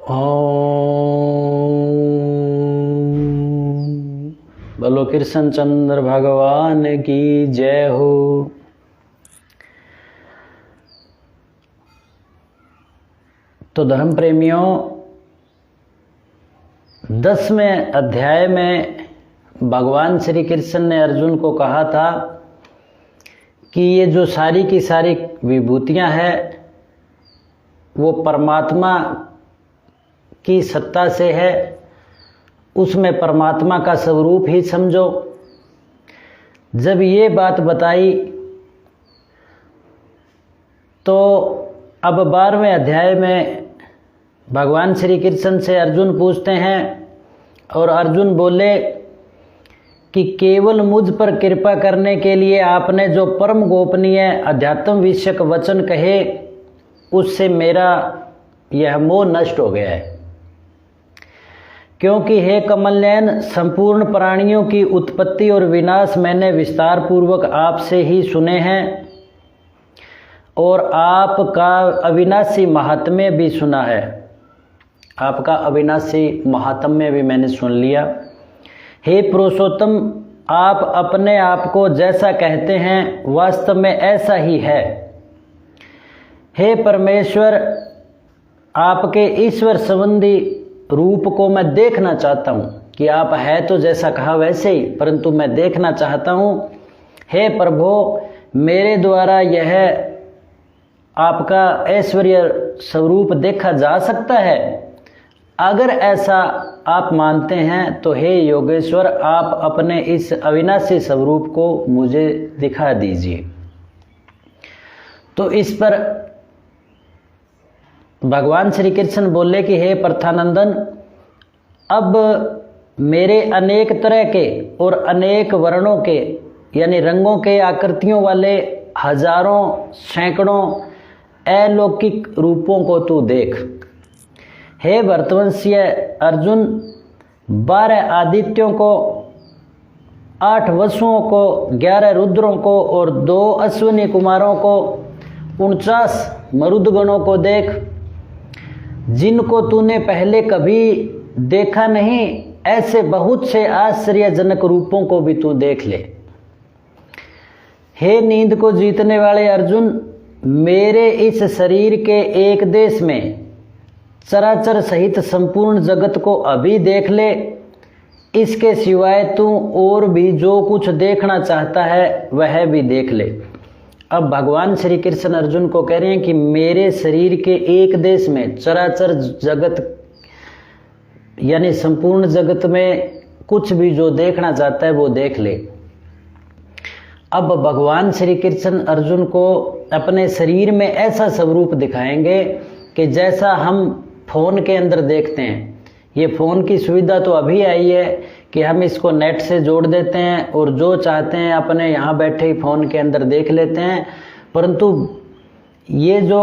ओम बोलो कृष्ण चंद्र भगवान की जय हो। तो धर्म प्रेमियों, 10वें अध्याय में भगवान श्री कृष्ण ने अर्जुन को कहा था कि ये जो सारी की सारी विभूतियां हैं वो परमात्मा की सत्ता से है, उसमें परमात्मा का स्वरूप ही समझो। जब ये बात बताई तो अब 12वें अध्याय में भगवान श्री कृष्ण से अर्जुन पूछते हैं और अर्जुन बोले कि केवल मुझ पर कृपा करने के लिए आपने जो परम गोपनीय अध्यात्म विषयक वचन कहे उससे मेरा यह मोह नष्ट हो गया है। क्योंकि हे कमलनयन, संपूर्ण प्राणियों की उत्पत्ति और विनाश मैंने विस्तार पूर्वक आपसे ही सुने हैं और आपका अविनाशी महात्म्य भी सुना है। आपका अविनाशी महात्म्य भी मैंने सुन लिया। हे पुरुषोत्तम, आप अपने आप को जैसा कहते हैं वास्तव में ऐसा ही है। हे परमेश्वर, आपके ईश्वर संबंधी रूप को मैं देखना चाहता हूँ कि आप है तो जैसा कहा वैसे ही, परंतु मैं देखना चाहता हूँ। हे प्रभु, मेरे द्वारा यह आपका ऐश्वर्य स्वरूप देखा जा सकता है? अगर ऐसा आप मानते हैं तो हे योगेश्वर, आप अपने इस अविनाशी स्वरूप को मुझे दिखा दीजिए। तो इस पर भगवान श्री कृष्ण बोले कि हे प्रथानंदन, अब मेरे अनेक तरह के और अनेक वर्णों के यानी रंगों के आकृतियों वाले हजारों सैकड़ों अलौकिक रूपों को तू देख। हे भरतवंशीय अर्जुन, 12 आदित्यों को, 8 वसुओं को, 11 रुद्रों को और 2 अश्विनी कुमारों को, 49 मरुदगणों को देख, जिनको तूने पहले कभी देखा नहीं। ऐसे बहुत से आश्चर्यजनक रूपों को भी तू देख ले। हे नींद को जीतने वाले अर्जुन, मेरे इस शरीर के एक देश में चराचर सहित संपूर्ण जगत को अभी देख ले। इसके सिवाय तू और भी जो कुछ देखना चाहता है वह भी देख ले। अब भगवान श्री कृष्ण अर्जुन को कह रहे हैं कि मेरे शरीर के एक देश में चराचर जगत यानी संपूर्ण जगत में कुछ भी जो देखना चाहता है वो देख ले। अब भगवान श्री कृष्ण अर्जुन को अपने शरीर में ऐसा स्वरूप दिखाएंगे कि जैसा हम फ़ोन के अंदर देखते हैं। ये फ़ोन की सुविधा तो अभी आई है कि हम इसको नेट से जोड़ देते हैं और जो चाहते हैं अपने यहाँ बैठे ही फ़ोन के अंदर देख लेते हैं, परंतु ये जो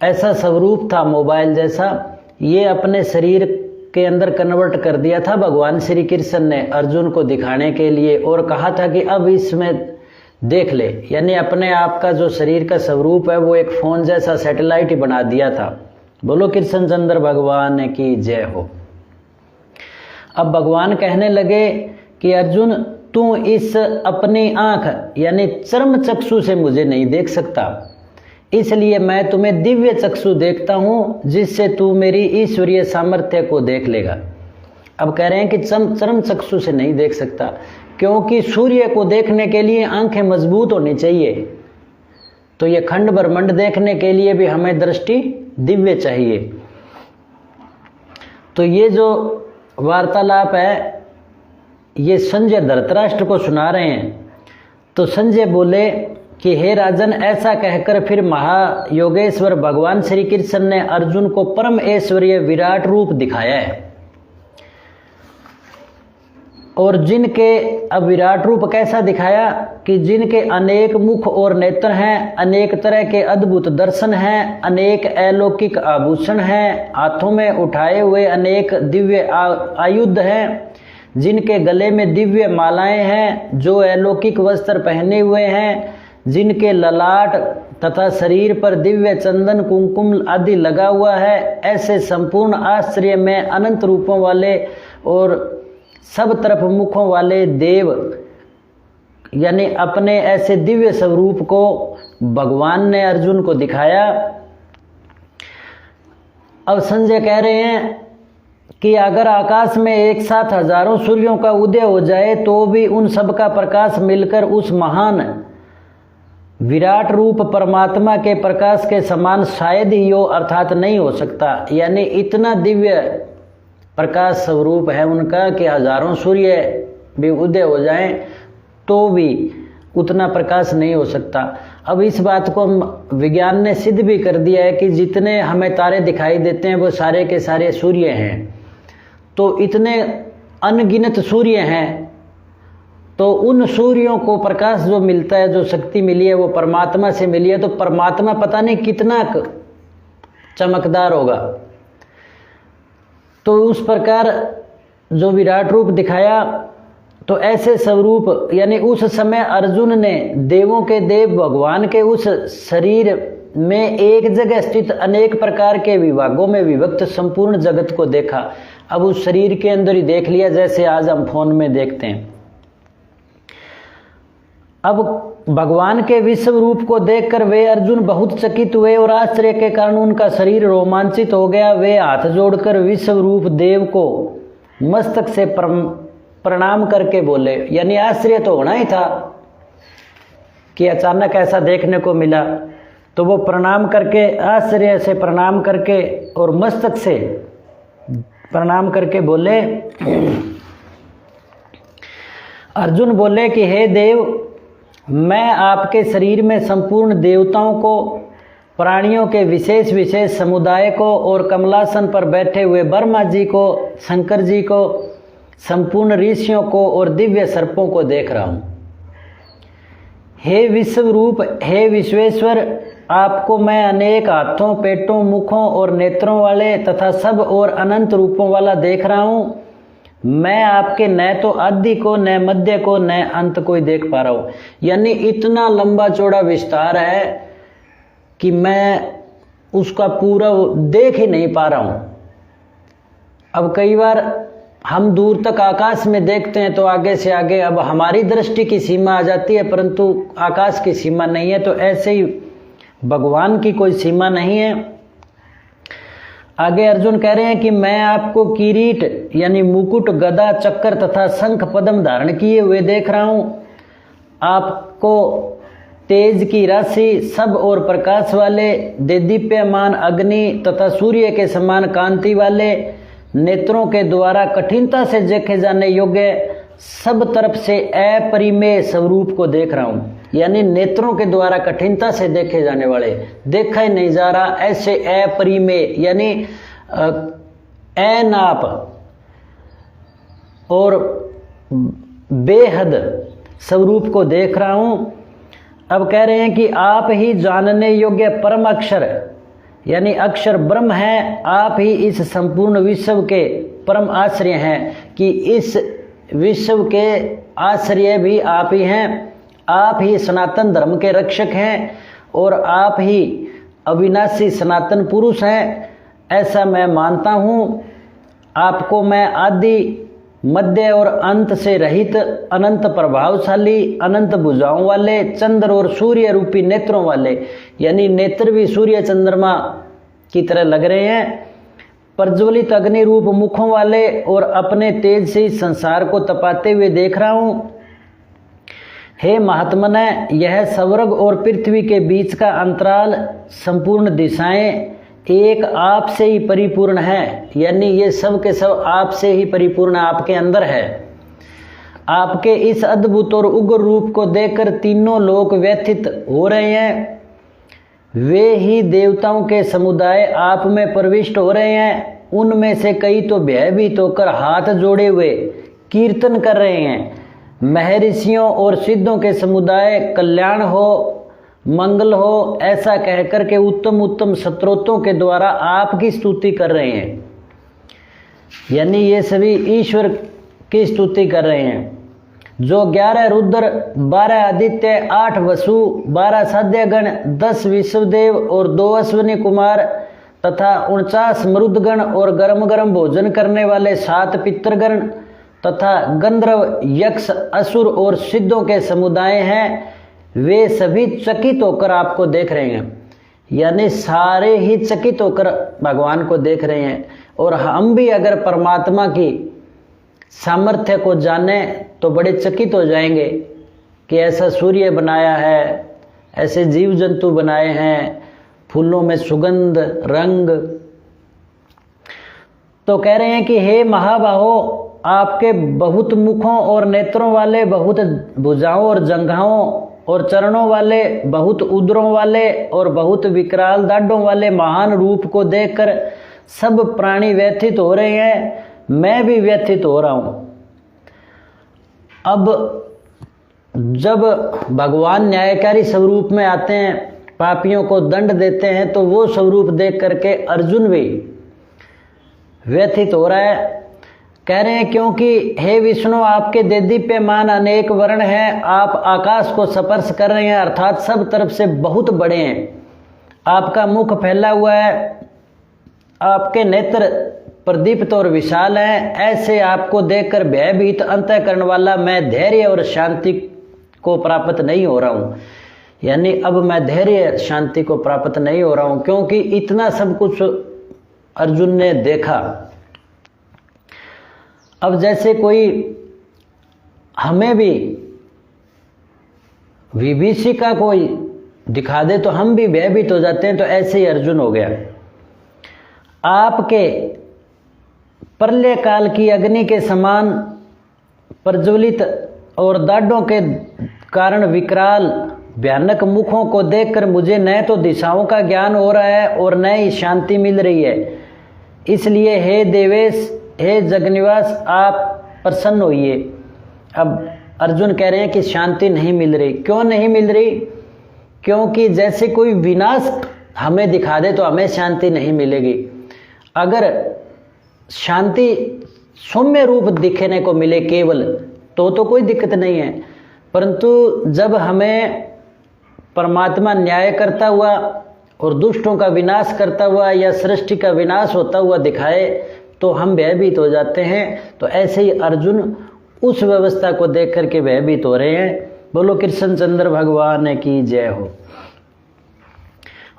ऐसा स्वरूप था मोबाइल जैसा, ये अपने शरीर के अंदर कन्वर्ट कर दिया था भगवान श्री कृष्ण ने अर्जुन को दिखाने के लिए और कहा था कि अब इसमें देख ले। यानी अपने आप का जो शरीर का स्वरूप है वो एक फ़ोन जैसा सैटेलाइट ही बना दिया था। बोलो कृष्ण चंद्र भगवान की जय हो। अब भगवान कहने लगे कि अर्जुन, तू इस अपनी आंख यानी चर्म चक्षु से मुझे नहीं देख सकता, इसलिए मैं तुम्हें दिव्य चक्षु देखता हूँ जिससे तू मेरी ईश्वरीय सामर्थ्य को देख लेगा। अब कह रहे हैं कि चर्म चक्षु से नहीं देख सकता क्योंकि सूर्य को देखने के लिए आंखें मजबूत होनी चाहिए, तो ये खंड ब्रह्मांड देखने के लिए भी हमें दृष्टि दिव्य चाहिए। तो ये जो वार्तालाप है ये संजय धृतराष्ट्र को सुना रहे हैं। तो संजय बोले कि हे राजन, ऐसा कहकर फिर महायोगेश्वर भगवान श्री कृष्ण ने अर्जुन को परम ऐश्वर्य विराट रूप दिखाया है। और जिनके अब विराट रूप कैसा दिखाया कि जिनके अनेक मुख और नेत्र हैं, अनेक तरह के अद्भुत दर्शन हैं, अनेक अलौकिक आभूषण हैं, हाथों में उठाए हुए अनेक दिव्य आयुध हैं, जिनके गले में दिव्य मालाएं हैं, जो अलौकिक वस्त्र पहने हुए हैं, जिनके ललाट तथा शरीर पर दिव्य चंदन कुमकुम आदि लगा हुआ है, ऐसे संपूर्ण आश्चर्य में अनंत रूपों वाले और सब तरफ मुखों वाले देव यानी अपने ऐसे दिव्य स्वरूप को भगवान ने अर्जुन को दिखाया। अब संजय कह रहे हैं कि अगर आकाश में एक साथ हजारों सूर्यों का उदय हो जाए तो भी उन सब का प्रकाश मिलकर उस महान विराट रूप परमात्मा के प्रकाश के समान शायद ही हो, अर्थात नहीं हो सकता। यानी इतना दिव्य प्रकाश स्वरूप है उनका कि हजारों सूर्य भी उदय हो जाएं तो भी उतना प्रकाश नहीं हो सकता। अब इस बात को विज्ञान ने सिद्ध भी कर दिया है कि जितने हमें तारे दिखाई देते हैं वो सारे के सारे सूर्य हैं। तो इतने अनगिनत सूर्य हैं, तो उन सूर्यों को प्रकाश जो मिलता है, जो शक्ति मिली है वो परमात्मा से मिली है। तो परमात्मा पता नहीं कितना चमकदार होगा। तो उस प्रकार जो विराट रूप दिखाया, तो ऐसे स्वरूप यानी उस समय अर्जुन ने देवों के देव भगवान के उस शरीर में एक जगह स्थित अनेक प्रकार के विभागों में विभक्त संपूर्ण जगत को देखा। अब उस शरीर के अंदर ही देख लिया, जैसे आज हम फोन में देखते हैं। अब भगवान के विश्व रूप को देखकर वे अर्जुन बहुत चकित हुए और आश्चर्य के कारण उनका शरीर रोमांचित हो गया। वे हाथ जोड़कर विश्व रूप देव को मस्तक से प्रणाम करके बोले। यानी आश्चर्य तो होना ही था कि अचानक ऐसा देखने को मिला। तो वो प्रणाम करके, आश्चर्य से प्रणाम करके और मस्तक से प्रणाम करके बोले। अर्जुन बोले कि हे देव, मैं आपके शरीर में संपूर्ण देवताओं को, प्राणियों के विशेष विशेष समुदाय को और कमलासन पर बैठे हुए ब्रह्मा जी को, शंकर जी को, संपूर्ण ऋषियों को और दिव्य सर्पों को देख रहा हूँ। हे विश्व रूप, हे विश्वेश्वर, आपको मैं अनेक हाथों, पेटों, मुखों और नेत्रों वाले तथा सब और अनंत रूपों वाला देख रहा हूँ। मैं आपके न तो आदि को, न मध्य को, न अंत को ही देख पा रहा हूँ। यानी इतना लंबा चौड़ा विस्तार है कि मैं उसका पूरा देख ही नहीं पा रहा हूँ। अब कई बार हम दूर तक आकाश में देखते हैं तो आगे से आगे अब हमारी दृष्टि की सीमा आ जाती है, परंतु आकाश की सीमा नहीं है। तो ऐसे ही भगवान की कोई सीमा नहीं है। आगे अर्जुन कह रहे हैं कि मैं आपको किरीट यानी मुकुट, गदा, चक्कर तथा शंख पद्म धारण किए हुए देख रहा हूँ। आपको तेज की राशि, सब और प्रकाश वाले, देदीप्यमान अग्नि तथा सूर्य के समान कांति वाले, नेत्रों के द्वारा कठिनता से देखे जाने योग्य, सब तरफ से अपरिमेय स्वरूप को देख रहा हूँ। यानी नेत्रों के द्वारा कठिनता से देखे जाने वाले, देखा ही नहीं जा रहा, ऐसे अपरिमेय यानी अनाप और बेहद स्वरूप को देख रहा हूँ। अब कह रहे हैं कि आप ही जानने योग्य परम अक्षर यानी अक्षर ब्रह्म है। आप ही इस संपूर्ण विश्व के परम आश्रय हैं, कि इस विश्व के आश्रय भी आप ही हैं। आप ही सनातन धर्म के रक्षक हैं और आप ही अविनाशी सनातन पुरुष हैं, ऐसा मैं मानता हूँ। आपको मैं आदि, मध्य और अंत से रहित, अनंत प्रभावशाली, अनंत भुजाओं वाले, चंद्र और सूर्य रूपी नेत्रों वाले, यानी नेत्र भी सूर्य चंद्रमा की तरह लग रहे हैं, प्रज्वलित अग्नि रूप मुखों वाले और अपने तेज से इस संसार को तपाते हुए देख रहा हूँ। हे महात्मने, यह स्वर्ग और पृथ्वी के बीच का अंतराल, संपूर्ण दिशाएं एक आप से ही परिपूर्ण है। यानी ये सब के सब आप से ही परिपूर्ण आपके अंदर है। आपके इस अद्भुत और उग्र रूप को देखकर तीनों लोक व्यथित हो रहे हैं। वे ही देवताओं के समुदाय आप में प्रविष्ट हो रहे हैं। उनमें से कई तो भयभीत होकर हाथ जोड़े हुए कीर्तन कर रहे हैं। महर्षियों और सिद्धों के समुदाय कल्याण हो, मंगल हो, ऐसा कहकर के उत्तम उत्तम स्तोत्रों के द्वारा आपकी स्तुति कर रहे हैं। यानी ये सभी ईश्वर की स्तुति कर रहे हैं। जो 11 रुद्र, 12 आदित्य, 8 वसु, 12 साध्यगण, 10 विश्वदेव और 2 अश्विनी कुमार तथा 49 मरुदगण और गरम गरम भोजन करने वाले 7 पितृगण तथा गंधर्व, यक्ष, असुर और सिद्धों के समुदाय हैं, वे सभी चकित होकर आपको देख रहे हैं। यानी सारे ही चकित होकर भगवान को देख रहे हैं। और हम भी अगर परमात्मा की सामर्थ्य को जाने तो बड़े चकित हो जाएंगे कि ऐसा सूर्य बनाया है, ऐसे जीव जंतु बनाए हैं, फूलों में सुगंध, रंग। तो कह रहे हैं कि हे महाबाहो, आपके बहुत मुखों और नेत्रों वाले, बहुत भुजाओं और जंघाओं और चरणों वाले, बहुत उदरों वाले और बहुत विकराल दाढ़ों वाले महान रूप को देखकर सब प्राणी व्यथित हो रहे हैं। मैं भी व्यथित हो रहा हूं। अब जब भगवान न्यायकारी स्वरूप में आते हैं, पापियों को दंड देते हैं, तो वो स्वरूप देख करके अर्जुन भी व्यथित हो रहा है। कह रहे हैं क्योंकि हे विष्णु, आपके देदीप्यमान अनेक वर्ण हैं, आप आकाश को स्पर्श कर रहे हैं, अर्थात सब तरफ से बहुत बड़े हैं। आपका मुख फैला हुआ है, आपके नेत्र प्रदीप्त और विशाल हैं। ऐसे आपको देखकर भयभीत अंतःकरण वाला मैं धैर्य और शांति को प्राप्त नहीं हो रहा हूँ। यानी अब मैं धैर्य शांति को प्राप्त नहीं हो रहा हूँ, क्योंकि इतना सब कुछ अर्जुन ने देखा। अब जैसे कोई हमें भी विभीषिका कोई दिखा दे तो हम भी भयभीत हो जाते हैं, तो ऐसे ही अर्जुन हो गया। आपके प्रलय काल की अग्नि के समान प्रज्वलित और दाढ़ों के कारण विकराल भयानक मुखों को देखकर मुझे न तो दिशाओं का ज्ञान हो रहा है और न ही शांति मिल रही है। इसलिए हे देवेश, हे जगनिवास, आप प्रसन्न होइए। अब अर्जुन कह रहे हैं कि शांति नहीं मिल रही। क्यों नहीं मिल रही? क्योंकि जैसे कोई विनाश हमें दिखा दे तो हमें शांति नहीं मिलेगी। अगर शांति सौम्य रूप दिखने को मिले केवल तो कोई दिक्कत नहीं है, परंतु जब हमें परमात्मा न्याय करता हुआ और दुष्टों का विनाश करता हुआ या सृष्टि का विनाश होता हुआ दिखाए तो हम भयभीत हो जाते हैं। तो ऐसे ही अर्जुन उस व्यवस्था को देख करके भयभीत हो रहे हैं। बोलो कृष्णचंद्र भगवान की जय हो।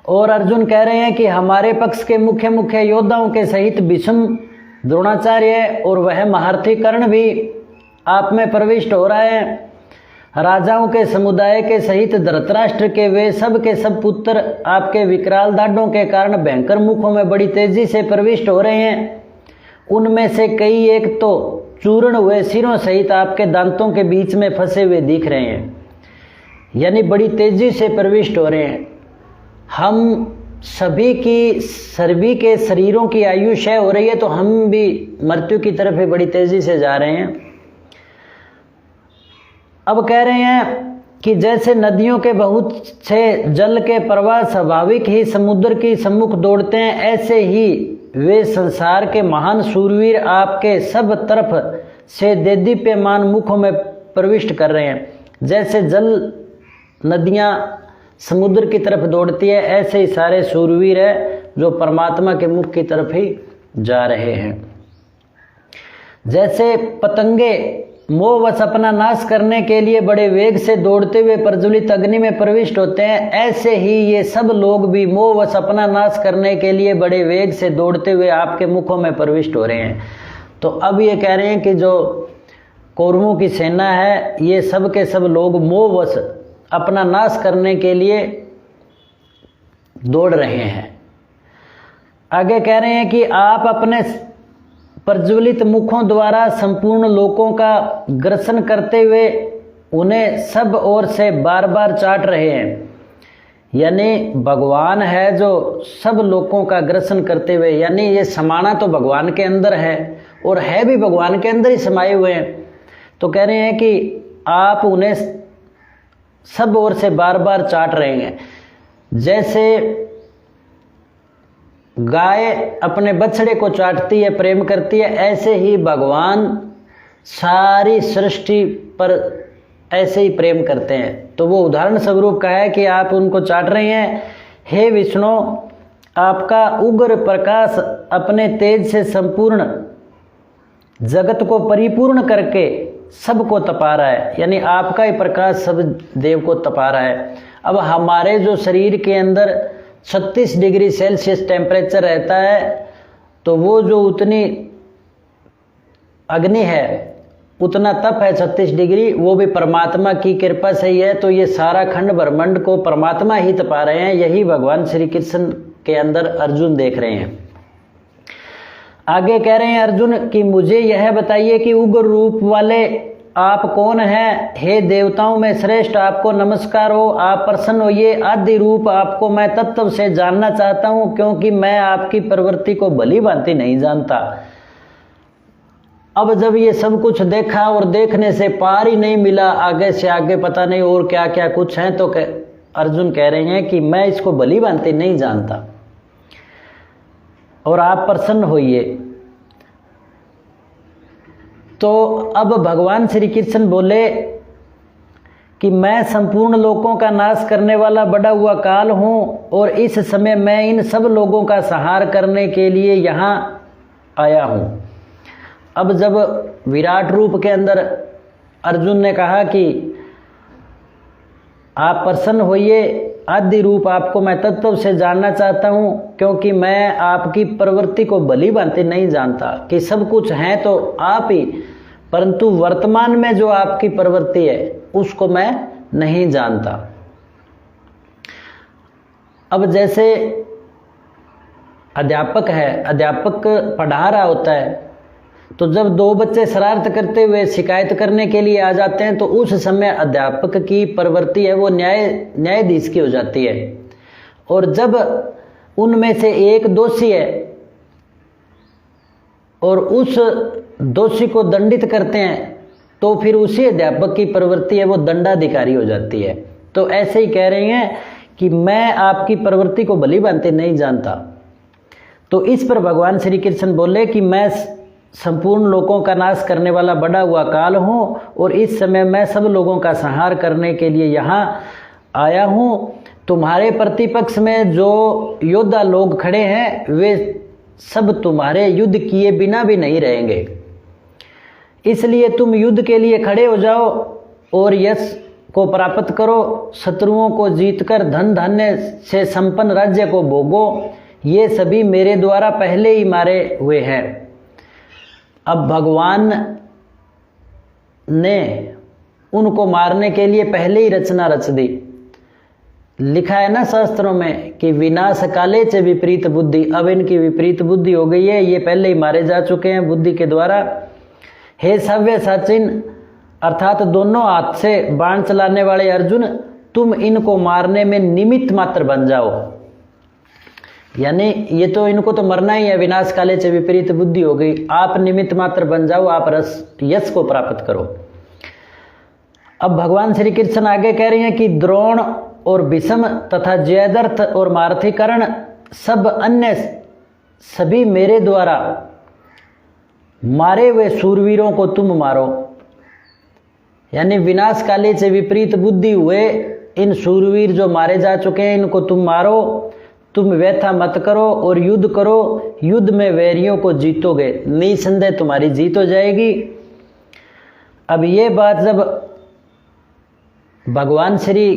और अर्जुन कह रहे हैं कि हमारे पक्ष के मुख्य मुख्य योद्धाओं के सहित भीष्म, द्रोणाचार्य और वह महारथी कर्ण भी आप में प्रविष्ट हो रहा है। राजाओं के समुदाय के सहित धृतराष्ट्र के वे सब के सब पुत्र आपके विकराल दाढ़ों के कारण भयंकर मुखों में बड़ी तेजी से प्रविष्ट हो रहे हैं। उनमें से कई एक तो चूर्ण हुए सिरों सहित आपके दांतों के बीच में फंसे हुए दिख रहे हैं, यानी बड़ी तेजी से प्रविष्ट हो रहे हैं। हम सभी के शरीरों की आयु क्षय हो रही है, तो हम भी मृत्यु की तरफ ही बड़ी तेजी से जा रहे हैं। अब कह रहे हैं कि जैसे नदियों के बहुत से जल के प्रवाह स्वाभाविक ही समुद्र की सम्मुख दौड़ते हैं, ऐसे ही वे संसार के महान शूरवीर आपके सब तरफ से देदीप्यमान मुखों में प्रविष्ट कर रहे हैं। जैसे जल नदियां समुद्र की तरफ दौड़ती है, ऐसे ही सारे शूरवीर है जो परमात्मा के मुख की तरफ ही जा रहे हैं। जैसे पतंगे मोहवश अपना नाश करने के लिए बड़े वेग से दौड़ते हुए प्रज्वलित अग्नि में प्रविष्ट होते हैं, ऐसे ही ये सब लोग भी मोहवश अपना नाश करने के लिए बड़े वेग से दौड़ते हुए आपके मुखों में प्रविष्ट हो रहे हैं। तो अब ये कह रहे हैं कि जो कौरवों की सेना है, ये सब के सब लोग मोहवश अपना नाश करने के लिए दौड़ रहे हैं। आगे कह रहे हैं कि आप अपने प्रज्वलित मुखों द्वारा संपूर्ण लोकों का ग्रसन करते हुए उन्हें सब ओर से बार बार चाट रहे हैं। यानी भगवान है जो सब लोकों का ग्रसन करते हुए, यानी ये समाना तो भगवान के अंदर है और है भी भगवान के अंदर ही समाये हुए हैं। तो कह रहे हैं कि आप उन्हें सब ओर से बार बार चाट रहे हैं। जैसे गाय अपने बछड़े को चाटती है, प्रेम करती है, ऐसे ही भगवान सारी सृष्टि पर ऐसे ही प्रेम करते हैं। तो वो उदाहरण स्वरूप का है कि आप उनको चाट रहे हैं, हे विष्णु आपका उग्र प्रकाश अपने तेज से संपूर्ण जगत को परिपूर्ण करके सबको तपा रहा है, यानी आपका ही प्रकाश सब देव को तपा रहा है। अब हमारे जो शरीर के अंदर 36 डिग्री सेल्सियस टेम्परेचर रहता है, तो वो जो उतनी अग्नि है, उतना तप है 36 डिग्री, वो भी परमात्मा की कृपा से ही है। तो ये सारा खंड ब्रह्मांड को परमात्मा ही तपा रहे हैं। यही भगवान श्री कृष्ण के अंदर अर्जुन देख रहे हैं। आगे कह रहे हैं अर्जुन कि मुझे यह बताइए कि उग्र रूप वाले आप कौन हैं? हे देवताओं में श्रेष्ठ, आपको नमस्कार हो, आप प्रसन्न होइए। आदि रूप आपको मैं तत्व से जानना चाहता हूं, क्योंकि मैं आपकी प्रवृत्ति को भली भांति नहीं जानता। अब जब ये सब कुछ देखा और देखने से पार ही नहीं मिला, आगे से आगे पता नहीं और क्या क्या कुछ है, तो अर्जुन कह रहे हैं कि मैं इसको भली भांति नहीं जानता और आप प्रसन्न होइए। तो अब भगवान श्री कृष्ण बोले कि मैं संपूर्ण लोकों का नाश करने वाला बड़ा हुआ काल हूं और इस समय मैं इन सब लोगों का संहार करने के लिए यहाँ आया हूं। अब जब विराट रूप के अंदर अर्जुन ने कहा कि आप प्रसन्न होइए, आदि रूप आपको मैं तत्व से जानना चाहता हूं, क्योंकि मैं आपकी प्रवृत्ति को भली भांति नहीं जानता, कि सब कुछ है तो आप ही, परंतु वर्तमान में जो आपकी प्रवृत्ति है उसको मैं नहीं जानता। अब जैसे अध्यापक है, अध्यापक पढ़ा रहा होता है, तो जब दो बच्चे शरारत करते हुए शिकायत करने के लिए आ जाते हैं, तो उस समय अध्यापक की प्रवृत्ति है वो न्यायाधीश की हो जाती है। और जब उनमें से एक दोषी है और उस दोषी को दंडित करते हैं, तो फिर उसी अध्यापक की प्रवृत्ति है वो दंडाधिकारी हो जाती है। तो ऐसे ही कह रहे हैं कि मैं आपकी प्रवृत्ति को भली भांति नहीं जानता। तो इस पर भगवान श्री कृष्ण बोले कि मैं संपूर्ण लोगों का नाश करने वाला बड़ा हुआ काल हूँ और इस समय मैं सब लोगों का संहार करने के लिए यहाँ आया हूँ। तुम्हारे प्रतिपक्ष में जो योद्धा लोग खड़े हैं वे सब तुम्हारे युद्ध किए बिना भी नहीं रहेंगे, इसलिए तुम युद्ध के लिए खड़े हो जाओ और यश को प्राप्त करो, शत्रुओं को जीतकर धन धान्य से संपन्न राज्य को भोगो। ये सभी मेरे द्वारा पहले ही मारे हुए हैं। अब भगवान ने उनको मारने के लिए पहले ही रचना रच दी। लिखा है ना शास्त्रों में कि विनाश काले च विपरीत बुद्धि, अब इनकी विपरीत बुद्धि हो गई है, ये पहले ही मारे जा चुके हैं बुद्धि के द्वारा। हे सव्य सचिन अर्थात दोनों हाथ से बाण चलाने वाले अर्जुन, तुम इनको मारने में निमित्त मात्र बन जाओ, यानी ये तो इनको तो मरना ही है, विनाश काले से विपरीत बुद्धि हो गई, आप निमित्त मात्र बन जाओ, आप यश को प्राप्त करो। अब भगवान श्री कृष्ण आगे कह रहे हैं कि द्रोण और भीष्म तथा जयद्रथ और मारुतिकर्ण सब अन्य सभी मेरे द्वारा मारे हुए शूरवीरों को तुम मारो, यानी विनाश काले से विपरीत बुद्धि हुए इन शूरवीर जो मारे जा चुके हैं इनको तुम मारो। तुम व्यथा मत करो और युद्ध करो, युद्ध में वैरियों को जीतोगे, निसंदेह तुम्हारी जीत हो जाएगी। अब ये बात जब भगवान श्री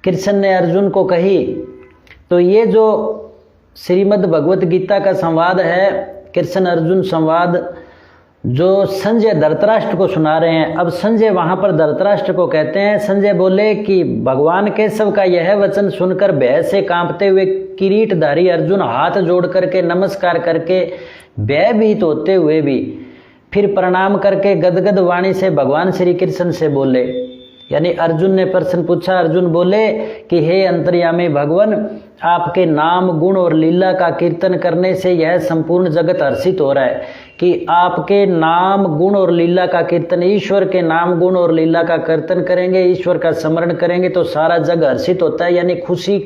कृष्ण ने अर्जुन को कही, तो ये जो श्रीमद् भगवत गीता का संवाद है, कृष्ण अर्जुन संवाद, जो संजय धृतराष्ट्र को सुना रहे हैं। अब संजय वहाँ पर धृतराष्ट्र को कहते हैं, संजय बोले कि भगवान केशव का यह वचन सुनकर भय से कांपते हुए किरीटधारी अर्जुन हाथ जोड़ करके नमस्कार करके भयभीत होते हुए भी फिर प्रणाम करके गदगद वाणी से भगवान श्री कृष्ण से बोले, यानी अर्जुन ने प्रश्न पूछा, अर्जुन बोले कि हे अंतर्यामी भगवान, आपके नाम गुण और लीला का कीर्तन करने से यह संपूर्ण जगत हर्षित हो रहा है कि आपके नाम गुण और लीला का कीर्तन, ईश्वर के नाम गुण और लीला का कीर्तन करेंगे, ईश्वर का स्मरण करेंगे तो सारा जग हर्षित होता है, यानी खुशी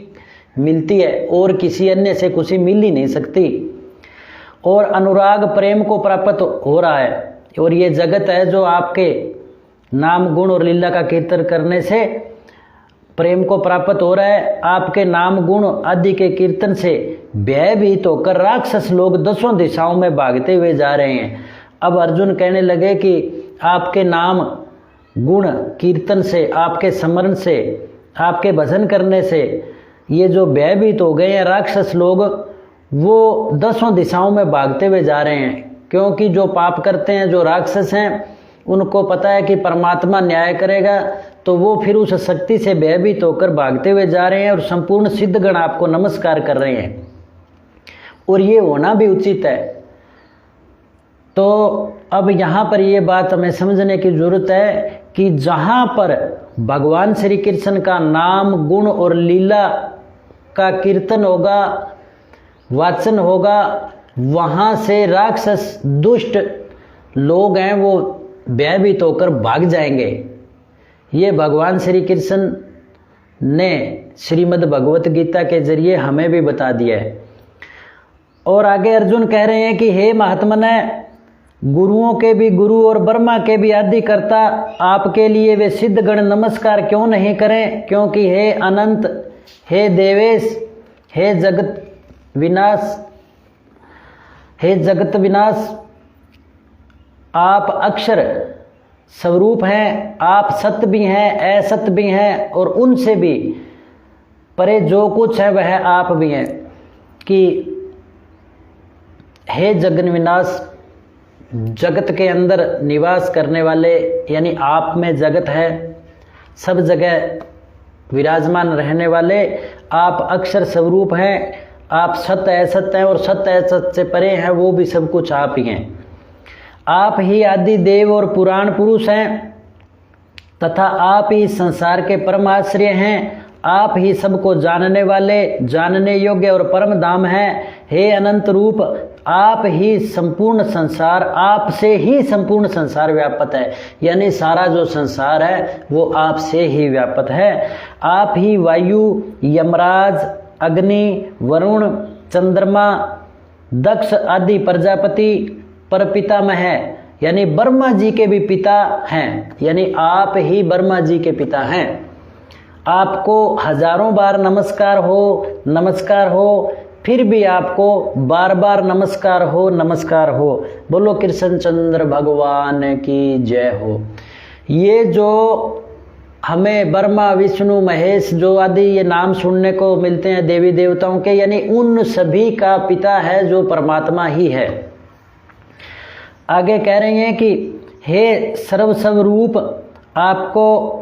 मिलती है और किसी अन्य से खुशी मिल ही नहीं सकती। और अनुराग प्रेम को प्राप्त हो रहा है। और ये जगत है जो आपके नाम गुण और लीला का कीर्तन करने से प्रेम को प्राप्त हो रहा है। आपके नाम गुण आदि के कीर्तन से भयभीत होकर राक्षस लोग 10 दिशाओं में भागते हुए जा रहे हैं। अब अर्जुन कहने लगे कि आपके नाम गुण कीर्तन से, आपके स्मरण से, आपके भजन करने से ये जो भयभीत हो गए हैं राक्षस लोग, वो 10 दिशाओं में भागते हुए जा रहे हैं। क्योंकि जो पाप करते हैं, जो राक्षस हैं, उनको पता है कि परमात्मा न्याय करेगा, तो वो फिर उस शक्ति से भयभीत होकर भागते हुए जा रहे हैं और संपूर्ण सिद्धगण आपको नमस्कार कर रहे हैं। और ये होना भी उचित है। तो अब यहाँ पर ये बात हमें समझने की जरूरत है कि जहाँ पर भगवान श्री कृष्ण का नाम गुण और लीला का कीर्तन होगा, वाचन होगा, वहाँ से राक्षस दुष्ट लोग हैं वो भयभीत होकर भाग जाएंगे। ये भगवान श्री कृष्ण ने श्रीमद् भगवत गीता के जरिए हमें भी बता दिया है। और आगे अर्जुन कह रहे हैं कि हे महात्मने, गुरुओं के भी गुरु और ब्रह्मा के भी आदि कर्ता आपके लिए वे सिद्धगण नमस्कार क्यों नहीं करें? क्योंकि हे अनंत, हे देवेश, हे जगत विनाश, हे जगत विनाश, आप अक्षर स्वरूप हैं, आप सत्य भी हैं, असत्य भी हैं, और उनसे भी परे जो कुछ है वह आप भी हैं। कि हे जगन विनाश, जगत के अंदर निवास करने वाले, यानी आप में जगत है, सब जगह विराजमान रहने वाले आप अक्षर स्वरूप हैं, आप सत्य असत्य हैं और सत्य असत्य से परे हैं, वो भी सब कुछ आप ही हैं। आप ही आदि देव और पुराण पुरुष हैं तथा आप ही संसार के परम आश्रय हैं। आप ही सबको जानने वाले, जानने योग्य और परम धाम हैं। हे अनंत रूप, आप ही संपूर्ण संसार, आपसे ही संपूर्ण संसार व्यापक है, यानी सारा जो संसार है वो आपसे ही व्यापक है। आप ही वायु, यमराज, अग्नि, वरुण, चंद्रमा, दक्ष आदि प्रजापति पर पितामह है, यानी ब्रह्मा जी के भी पिता हैं, यानी आप ही ब्रह्मा जी के पिता हैं। आपको हजारों बार नमस्कार हो, फिर भी आपको बार बार नमस्कार हो। बोलो कृष्णचंद्र भगवान की जय हो। ये जो हमें ब्रह्मा, विष्णु, महेश जो आदि ये नाम सुनने को मिलते हैं देवी देवताओं के, यानी उन सभी का पिता है जो परमात्मा ही है। आगे कह रहे हैं कि हे सर्वस्वरूप, आपको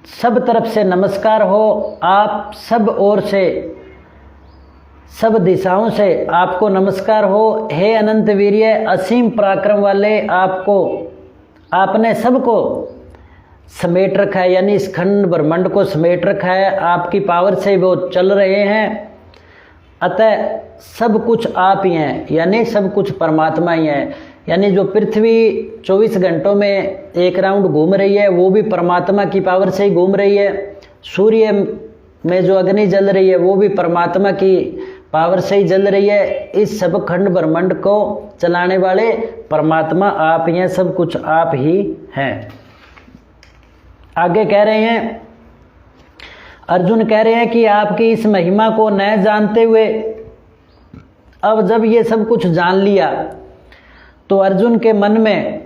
सब तरफ से नमस्कार हो, आप सब ओर से, सब दिशाओं से आपको नमस्कार हो। हे अनंत वीर्य, असीम पराक्रम वाले, आपने सबको समेट रखा है, यानी इस खंड ब्रह्मांड को समेट रखा है, आपकी पावर से वो चल रहे हैं। अतः सब कुछ आप ही हैं, यानी सब कुछ परमात्मा ही है। यानी जो पृथ्वी 24 घंटों में एक राउंड घूम रही है वो भी परमात्मा की पावर से ही घूम रही है। सूर्य में जो अग्नि जल रही है वो भी परमात्मा की पावर से ही जल रही है। इस सब खंड ब्रह्मांड को चलाने वाले परमात्मा आप ही हैं, सब कुछ आप ही हैं। आगे कह रहे हैं, अर्जुन कह रहे हैं कि आपकी इस महिमा को न जानते हुए, अब जब ये सब कुछ जान लिया तो अर्जुन के मन में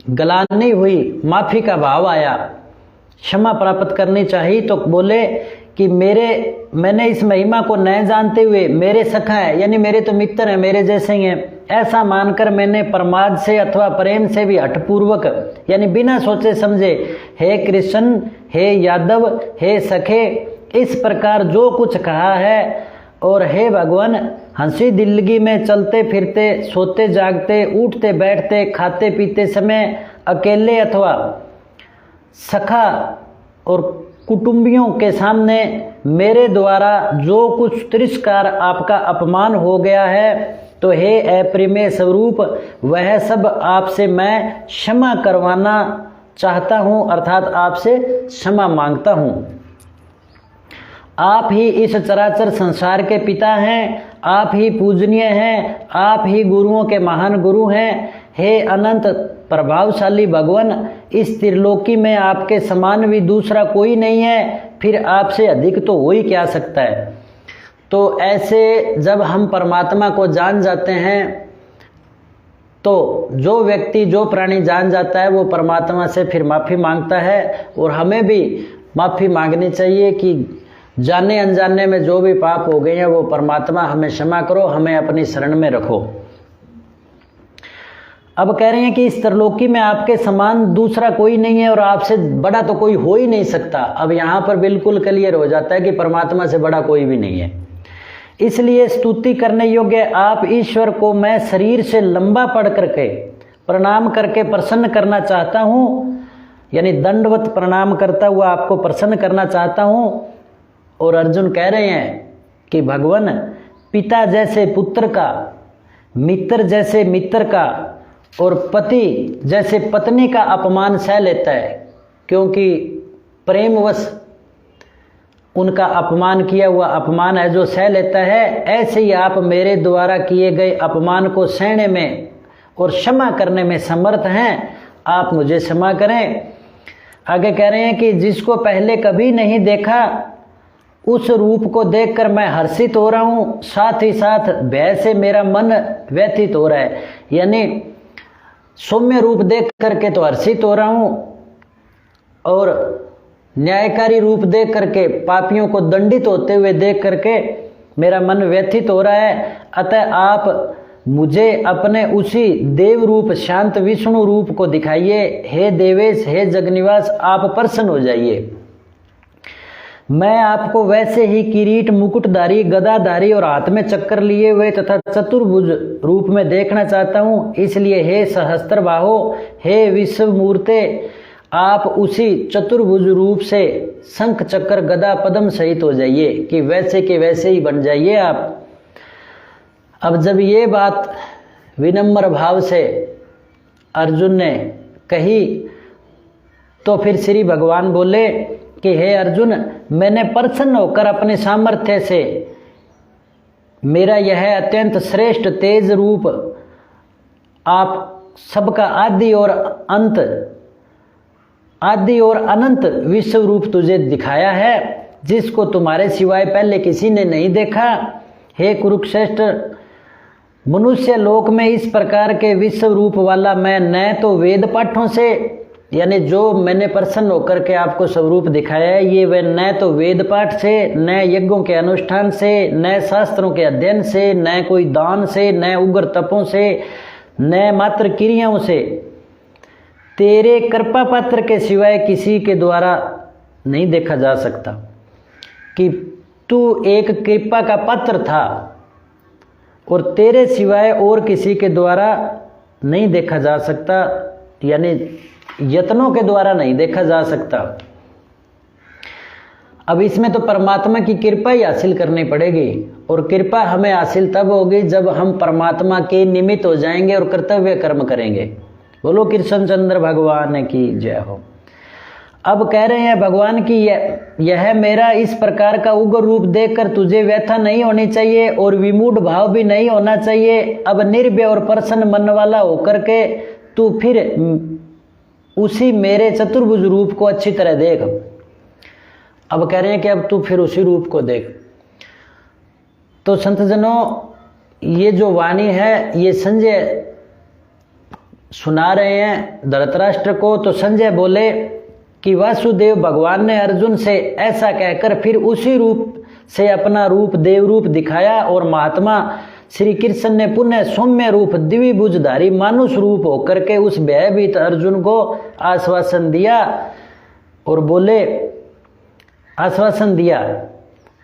गलानी हुई, माफी का भाव आया, क्षमा प्राप्त करनी चाहिए। तो बोले कि मैंने इस महिमा को न जानते हुए, मेरे सखा है, यानी मेरे तो मित्र हैं, मेरे जैसे ही हैं, ऐसा मानकर मैंने प्रमाद से अथवा प्रेम से भी हठपूर्वक, यानी बिना सोचे समझे, हे कृष्ण, हे यादव, हे सखे, इस प्रकार जो कुछ कहा है। और हे भगवान, हंसी दिल्लगी में चलते फिरते, सोते जागते, उठते बैठते, खाते पीते समय, अकेले अथवा सखा और कुटुंबियों के सामने मेरे द्वारा जो कुछ तिरस्कार, आपका अपमान हो गया है, तो हे अप्रिमेय स्वरूप, वह सब आपसे मैं क्षमा करवाना चाहता हूँ, अर्थात आपसे क्षमा मांगता हूँ। आप ही इस चराचर संसार के पिता हैं, आप ही पूजनीय हैं, आप ही गुरुओं के महान गुरु हैं। हे अनंत प्रभावशाली भगवान, इस त्रिलोकी में आपके समान भी दूसरा कोई नहीं है, फिर आपसे अधिक तो हो ही क्या सकता है। तो ऐसे जब हम परमात्मा को जान जाते हैं तो जो व्यक्ति जो प्राणी जान जाता है वो परमात्मा से फिर माफ़ी मांगता है, और हमें भी माफ़ी मांगनी चाहिए कि जाने अनजाने में जो भी पाप हो गए हैं वो परमात्मा हमें क्षमा करो, हमें अपनी शरण में रखो। अब कह रहे हैं कि इस त्रिलोकी में आपके समान दूसरा कोई नहीं है और आपसे बड़ा तो कोई हो ही नहीं सकता। अब यहाँ पर बिल्कुल क्लियर हो जाता है कि परमात्मा से बड़ा कोई भी नहीं है। इसलिए स्तुति करने योग्य आप ईश्वर को मैं शरीर से लंबा पढ़ करके प्रणाम करके प्रसन्न करना चाहता हूँ, यानी दंडवत प्रणाम करता हुआ आपको प्रसन्न करना चाहता हूँ। और अर्जुन कह रहे हैं कि भगवान, पिता जैसे पुत्र का, मित्र जैसे मित्र का और पति जैसे पत्नी का अपमान सह लेता है, क्योंकि प्रेमवश उनका अपमान किया हुआ अपमान है जो सह लेता है, ऐसे ही आप मेरे द्वारा किए गए अपमान को सहने में और क्षमा करने में समर्थ हैं। आप मुझे क्षमा करें। आगे कह रहे हैं कि जिसको पहले कभी नहीं देखा उस रूप को देखकर मैं हर्षित हो रहा हूँ, साथ ही साथ भय से मेरा मन व्यथित हो रहा है। यानी सौम्य रूप देख करके तो हर्षित हो रहा हूँ और न्यायकारी रूप देख करके पापियों को दंडित होते हुए देख करके मेरा मन व्यथित हो रहा है। अतः आप मुझे अपने उसी देव रूप शांत विष्णु रूप को दिखाइए। हे देवेश, हे जगनिवास, आप प्रसन्न हो जाइए। मैं आपको वैसे ही किरीट, मुकुटधारी, गदाधारी और हाथ में चक्कर लिए हुए तथा चतुर्भुज रूप में देखना चाहता हूँ। इसलिए हे सहस्त्रबाहो, हे विश्वमूर्ते, आप उसी चतुर्भुज रूप से शंख चक्र गदा पद्म सहित हो जाइए कि वैसे के वैसे ही बन जाइए आप। अब जब ये बात विनम्र भाव से अर्जुन ने कही तो फिर श्री भगवान बोले कि हे अर्जुन, मैंने प्रसन्न होकर अपने सामर्थ्य से मेरा यह अत्यंत श्रेष्ठ तेज रूप आप सबका आदि और अनंत विश्व रूप तुझे दिखाया है, जिसको तुम्हारे सिवाय पहले किसी ने नहीं देखा। हे कुरुक्षेत्र, मनुष्य लोक में इस प्रकार के विश्व रूप वाला मैं न तो वेद पाठों से, यानी जो मैंने प्रसन्न होकर के आपको स्वरूप दिखाया है, ये वह न तो वेद पाठ से, न यज्ञों के अनुष्ठान से, न शास्त्रों के अध्ययन से, न कोई दान से, न उग्र तपों से, न मात्र क्रियाओं से, तेरे कृपा पात्र के सिवाय किसी के द्वारा नहीं देखा जा सकता। कि तू एक कृपा का पात्र था और तेरे सिवाय और किसी के द्वारा नहीं देखा जा सकता, यानी यत्नों के द्वारा नहीं देखा जा सकता। अब इसमें तो परमात्मा की कृपा ही हासिल करनी पड़ेगी, और कृपा हमें हासिल तब होगी जब हम परमात्मा के निमित्त हो जाएंगे और कर्तव्य कर्म करेंगे। बोलो कृष्णचंद्र भगवान की जय हो। अब कह रहे हैं भगवान की यह मेरा इस प्रकार का उग्र रूप देखकर तुझे व्यथा नहीं होनी चाहिए और विमूढ़ भाव भी नहीं होना चाहिए। अब निर्भय और प्रसन्न मन वाला होकर के तू फिर उसी मेरे चतुर्भुज रूप को अच्छी तरह देख। अब कह रहे हैं कि अब तू फिर उसी रूप को देख। तो संतजनों, ये जो वाणी है ये संजय सुना रहे हैं धृतराष्ट्र को। तो संजय बोले कि वासुदेव भगवान ने अर्जुन से ऐसा कहकर फिर उसी रूप से अपना रूप देव रूप दिखाया, और महात्मा श्री कृष्ण ने पुनः सौम्य रूप द्विभुजधारी मानुष रूप होकर के उस भयभीत अर्जुन को आश्वासन दिया और बोले, आश्वासन दिया।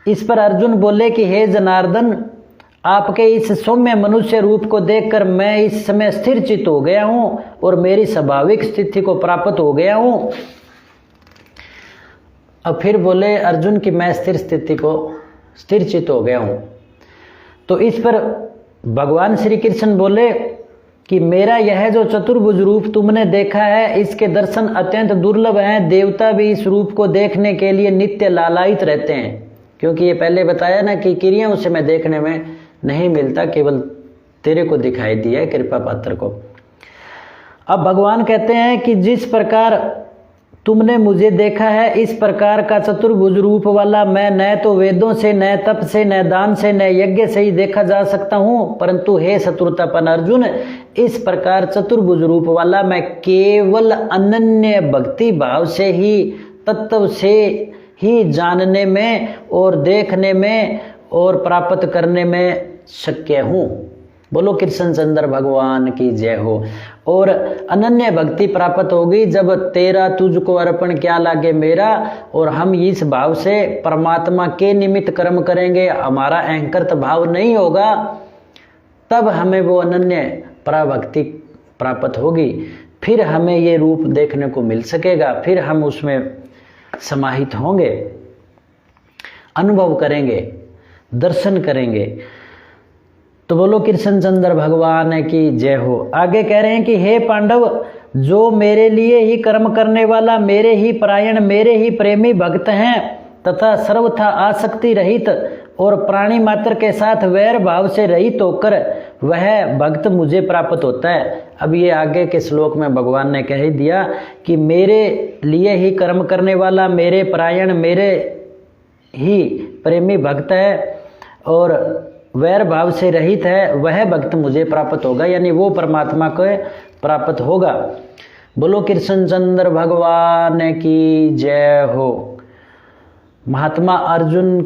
इस पर अर्जुन बोले कि हे जनार्दन, आपके इस सौम्य मनुष्य रूप को देखकर मैं इस समय स्थिर चित्त हो गया हूँ और मेरी स्वाभाविक स्थिति को प्राप्त हो गया हूँ। अब फिर बोले अर्जुन कि मैं स्थिर चित्त हो गया हूँ। तो इस पर भगवान श्री कृष्ण बोले कि मेरा यह जो चतुर्भुज रूप तुमने देखा है, इसके दर्शन अत्यंत दुर्लभ हैं। देवता भी इस रूप को देखने के लिए नित्य लालायित रहते हैं, क्योंकि ये पहले बताया ना कि क्रियाओं से मैं देखने में नहीं मिलता, केवल तेरे को दिखाई दिया है कृपा पात्र को। अब भगवान कहते हैं कि जिस प्रकार तुमने मुझे देखा है, इस प्रकार का चतुर्भुज रूप वाला मैं न तो वेदों से, न तप से, न दान से, न यज्ञ से ही देखा जा सकता हूँ, परंतु हे शत्रुतापन अर्जुन, इस प्रकार चतुर्भुज रूप वाला मैं केवल अनन्य भक्ति भाव से ही, तत्व से ही जानने में और देखने में और प्राप्त करने में शक्य हूँ। बोलो कृष्ण चंद्र भगवान की जय हो। और अनन्य भक्ति प्राप्त होगी जब तेरा तुझको अर्पण क्या लागे मेरा, और हम इस भाव से परमात्मा के निमित्त कर्म करेंगे, हमारा अहंकृत भाव नहीं होगा, तब हमें वो अनन्य पराभक्ति प्राप्त होगी। फिर हमें ये रूप देखने को मिल सकेगा, फिर हम उसमें समाहित होंगे, अनुभव करेंगे, दर्शन करेंगे। तो बोलो कृष्ण चंद्र भगवान की जय हो। आगे कह रहे हैं कि हे पांडव, जो मेरे लिए ही कर्म करने वाला, मेरे ही परायण, मेरे ही प्रेमी भक्त हैं तथा सर्वथा आसक्ति रहित और प्राणी मात्र के साथ वैर भाव से रहित होकर वह भक्त मुझे प्राप्त होता है। अब ये आगे के श्लोक में भगवान ने कह ही दिया कि मेरे लिए ही कर्म करने वाला, मेरे परायण, मेरे ही प्रेमी भक्त है और वैर भाव से रहित है, वह भक्त मुझे प्राप्त होगा, यानी वो परमात्मा को प्राप्त होगा। बोलो कृष्ण चंद्र भगवान की जय हो। महात्मा अर्जुन